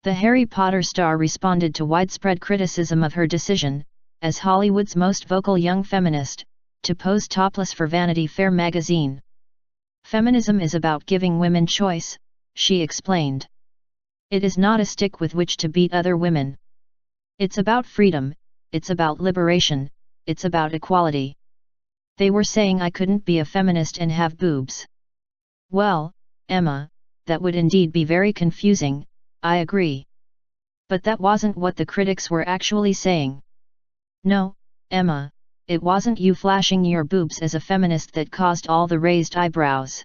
The Harry Potter star responded to widespread criticism of her decision, as Hollywood's most vocal young feminist, to pose topless for Vanity Fair magazine. "Feminism is about giving women choice," she explained. "It is not a stick with which to beat other women. It's about freedom, it's about liberation, it's about equality. They were saying I couldn't be a feminist and have boobs. Well, Emma, that would indeed be very confusing, I agree. But that wasn't what the critics were actually saying. No, Emma, it wasn't you flashing your boobs as a feminist that caused all the raised eyebrows.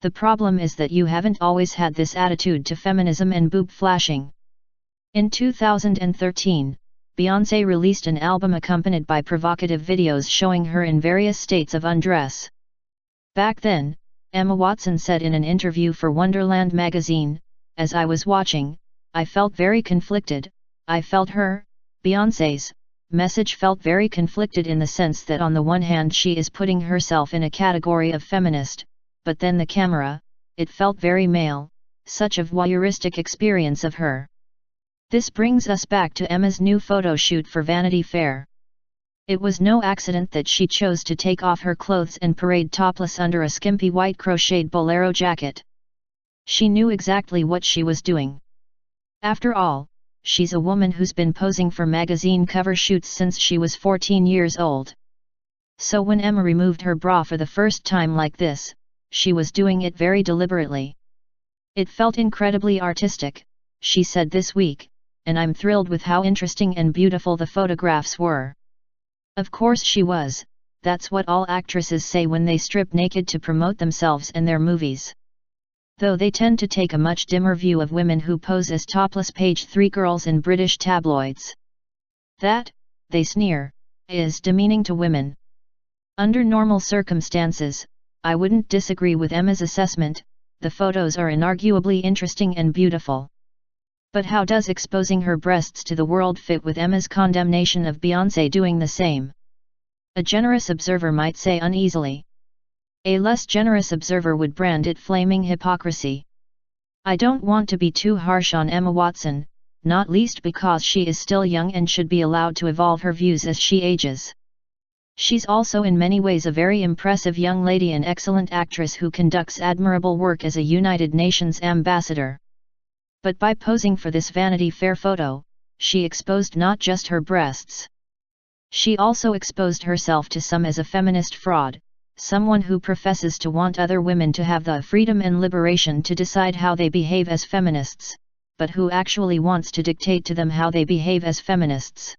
The problem is that you haven't always had this attitude to feminism and boob flashing." In 2013, Beyoncé released an album accompanied by provocative videos showing her in various states of undress. Back then, Emma Watson said in an interview for Wonderland magazine, "As I was watching, I felt very conflicted. I felt her, Beyoncé's, message felt very conflicted in the sense that on the one hand she is putting herself in a category of feminist, but then the camera, it felt very male, such a voyeuristic experience of her." This brings us back to Emma's new photo shoot for Vanity Fair. It was no accident that she chose to take off her clothes and parade topless under a skimpy white crocheted bolero jacket. She knew exactly what she was doing. After all, she's a woman who's been posing for magazine cover shoots since she was 14 years old. So when Emma removed her bra for the first time like this, she was doing it very deliberately. "It felt incredibly artistic," she said this week, "and I'm thrilled with how interesting and beautiful the photographs were." Of course she was, that's what all actresses say when they strip naked to promote themselves and their movies. Though they tend to take a much dimmer view of women who pose as topless page 3 girls in British tabloids. That, they sneer, is demeaning to women. Under normal circumstances, I wouldn't disagree with Emma's assessment, the photos are inarguably interesting and beautiful. But how does exposing her breasts to the world fit with Emma's condemnation of Beyoncé doing the same? A generous observer might say uneasily. A less generous observer would brand it flaming hypocrisy. I don't want to be too harsh on Emma Watson, not least because she is still young and should be allowed to evolve her views as she ages. She's also in many ways a very impressive young lady and excellent actress who conducts admirable work as a United Nations ambassador. But by posing for this Vanity Fair photo, she exposed not just her breasts. She also exposed herself to some as a feminist fraud, someone who professes to want other women to have the freedom and liberation to decide how they behave as feminists, but who actually wants to dictate to them how they behave as feminists.